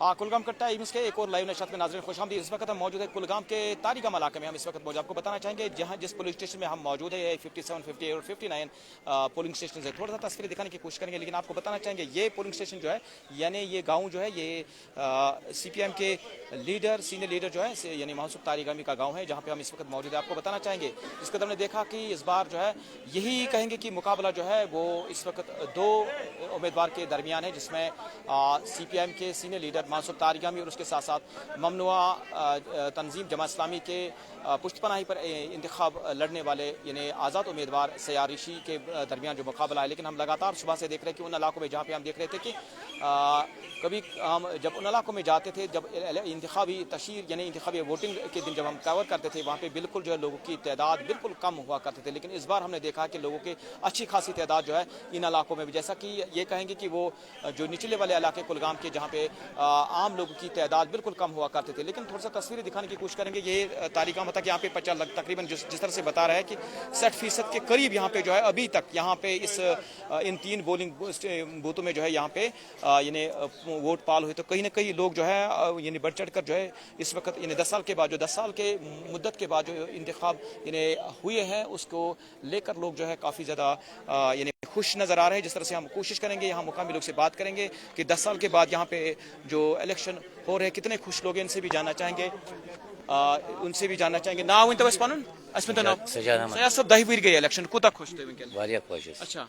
कुलगाम का टाइम्स के एक और लाइव नशस्त में नाज़रीन खुशामदीद। इस वक्त हम मौजूद है कुलगाम के तारिगाम इलाके में। हम इस वक्त मौजूद आपको बताना चाहेंगे जहां जिस पुलिस स्टेशन में हम मौजूद है 57, 58 और 59 पोलिंग स्टेशन है। थोड़ा सा तस्वीर दिखाने की कोशिश करेंगे, लेकिन आपको बताना चाहेंगे ये पोलिंग स्टेशन जो है यानी ये गाँव जो है ये CPM के लीडर सीनियर लीडर जो है यानी महसूब तारिगामी का गाँव है, जहाँ पे हम इस वक्त मौजूद है। आपको बताना चाहेंगे जिस कदम ने देखा कि इस बार जो है यही कहेंगे कि मुकाबला जो है वो इस वक्त दो उम्मीदवार के दरमियान है, जिसमें CPM के सीनियर लीडर महसूब तारिगामी और उसके साथ साथ ममनुआ तंजीम जमात इस्लामी के पुष्टपनाही पर इंतखाब लड़ने वाले यानी आज़ाद उम्मीदवार सयारिशी के दरमियान जो मुकाबला है। लेकिन हम लगातार सुबह से देख रहे हैं कि उन इलाकों में जहाँ पे हम देख रहे थे कि कभी हम जब उन इलाकों में जाते थे, जब इंतखाबी तशहीर यानी इंतखाबी वोटिंग के दिन जब हम कवर करते थे, वहाँ पे बिल्कुल जो है लोगों की तादाद बिल्कुल कम हुआ करते थे। लेकिन इस बार हमने देखा कि लोगों की अच्छी खासी तादाद जो है इन इलाकों में भी, जैसा कि ये कहेंगे कि वो जो निचले वाले इलाके कुलगाम के जहाँ पे आम लोगों की तादाद बिल्कुल कम हुआ करते थे। लेकिन थोड़ा सा तस्वीरें दिखाने की कोशिश करेंगे। ये तारिगाम तक यहाँ पे तकरीबन जिस तरह से बता रहा है कि 60% के करीब यहाँ पे जो है अभी तक यहाँ पे इन 3 पोलिंग बूथों में जो है यहाँ पे यानी वोट पाल हुए। तो कहीं ना कहीं लोग जो है यानी बढ़ चढ़ कर जो है इस वक्त यानी 10 साल के बाद जो 10 साल के मुद्दत के बाद जो इंतखाब यानी हुए हैं उसको लेकर लोग जो है काफ़ी ज़्यादा यानी खुश नज़र आ रहे हैं। जिस तरह से हम कोशिश करेंगे यहाँ मुकामी लोग से बात करेंगे कि 10 साल के बाद यहाँ पे जो इलेक्शन हो रहे हैं कितने खुश लोग हैं, इनसे भी जानना चाहेंगे उनसे भी जानना चाहेंगे। ना वन तवस पनुन अस्मित ना सया सब 10 वीर गए इलेक्शन कोता खुश थे वनकन वारिया खुश। अच्छा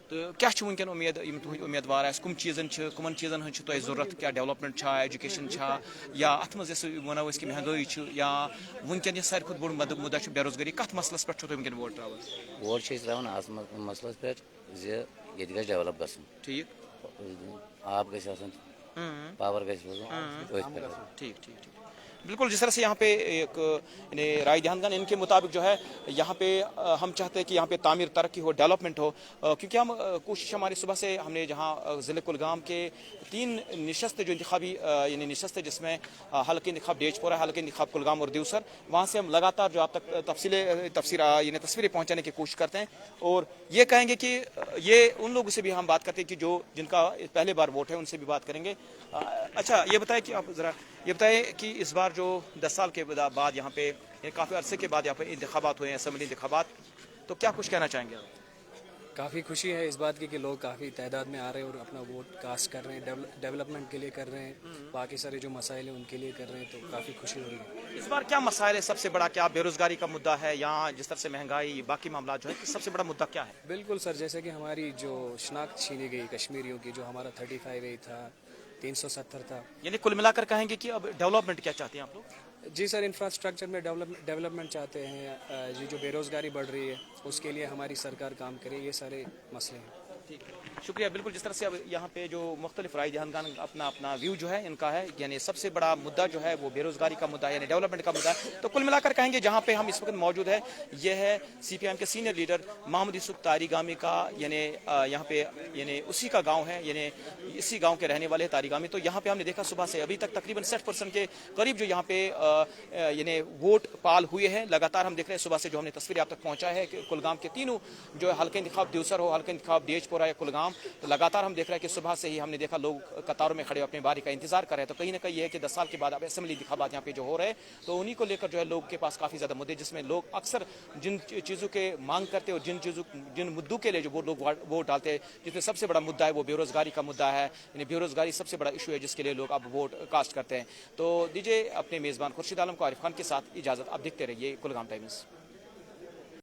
तो क्या छु वनकन उम्मीद उम्मीदवार है कुम चीजन छ कुमन चीजन हन छ तो जरूरत क्या डेवलपमेंट छा एजुकेशन छा या अथ मज वनो कि महंगाई छ या वनकन ये सारी खुद बोड़ मुद्दा छ बेरोजगारी कत मसलस पे छ वनकन वोट तरावन वोट छ तरावन आज मसलस पे जे ये डेवलप गसन ठीक आप गस आसन पावर गस ठीक ठीक ठीक बिल्कुल। जिस तरह से यहाँ पे एक राय दहानगन इनके मुताबिक जो है यहाँ पे हम चाहते हैं कि यहाँ पे तामीर तरक्की हो डेवलपमेंट हो, क्योंकि हम कोशिश हमारी सुबह से हमने जहाँ ज़िले कुलगाम के 3 निशस्त जो इंतखाबी यानी निशस्त है जिसमें हल्के इंतखाब डेजपुरा हल्के इंतखाब कुलगाम और देवसर, वहाँ से हम लगातार जो आप तक तस्वीरें पहुँचाने की कोशिश करते हैं। और ये कहेंगे कि ये उन लोगों से भी हम बात करते हैं कि जो जिनका पहले बार वोट है उनसे भी बात करेंगे। अच्छा ये बताएं कि आप ज़रा ये बताएं कि इस बार जो 10 साल के बाद यहाँ पे काफ़ी अरसे के बाद यहाँ पे इंतखाबात हुए हैं, असम्बली इंतखाबात, तो क्या कुछ कहना चाहेंगे आप? काफ़ी खुशी है इस बात की कि लोग काफ़ी तादाद में आ रहे हैं और अपना वोट कास्ट कर रहे हैं, डेवलपमेंट के लिए कर रहे हैं, बाकी सारे जो मसाइल हैं उनके लिए कर रहे हैं, तो काफ़ी खुशी हो रही है। इस बार क्या मसाइल है सबसे बड़ा? क्या बेरोजगारी का मुद्दा है या जिस तरह से महंगाई बाकी मामला जो है सबसे बड़ा मुद्दा क्या है? बिल्कुल सर, जैसे कि हमारी जो शनाख्त छीनी गई कश्मीरियों की, जो हमारा 35A था 370 था, यानी कुल मिलाकर कहेंगे कि अब डेवलपमेंट क्या चाहते हैं आप लोग? जी सर, इंफ्रास्ट्रक्चर में डेवलपमेंट चाहते हैं जी, जो बेरोज़गारी बढ़ रही है उसके लिए हमारी सरकार काम करे, ये सारे मसले हैं। ठीक है, शुक्रिया। बिल्कुल जिस तरह से अब यहाँ पे जो मुख्तलिफ राय दहानगान अपना अपना व्यू जो है इनका है, यानी सबसे बड़ा मुद्दा जो है वो बेरोजगारी का मुद्दा है यानी डेवलपमेंट का मुद्दा है। तो कुल मिलाकर कहेंगे जहाँ पे हम इस वक्त मौजूद है ये है CPM के सीनियर लीडर महमूद यूसुफ तारिगामी का यानी यहाँ पे यानी उसी का गाँव है, यानी इसी गाँव के रहने वाले हैं तारिगामी। तो यहाँ पे हमने देखा सुबह से अभी तक तकरीबन 60% के करीब जो यहाँ पे यानी वोट पाल हुए हैं। लगातार हम देख रहे हैं सुबह से जो हमने तस्वीरें आप तक पहुँचा है कि कुलगाम के तीनों जो हल्के इंतखाब देवसर हो, हल्के इंतखाब डेजपुरा या कुलगाम, तो लगातार हम देख रहे हैं कि सुबह से ही हमने देखा लोग कतारों में खड़े अपनी बारी का इंतजार कर रहे हैं। तो कहीं ना कहीं ये है कि 10 साल के बाद अब असेंबली इंतखाबात यहाँ पे जो हो रहे हैं तो उन्हीं को लेकर जो है लोग के पास काफ़ी ज़्यादा मुद्दे, जिसमें लोग अक्सर जिन चीज़ों के मांग करते हैं और जिन मुद्दों के लिए जो वो लोग वोट डालते हैं, जिसमें सबसे बड़ा मुद्दा है वो बेरोजगारी का मुद्दा है। यानी बेरोजगारी सबसे बड़ा इशू है जिसके लिए लोग अब वोट कास्ट करते हैं। तो दीजिए अपने मेज़बान खुर्शीद आलम को आरिफ खान के साथ इजाज़त। आप देखते रहिए कुलगाम टाइम्स।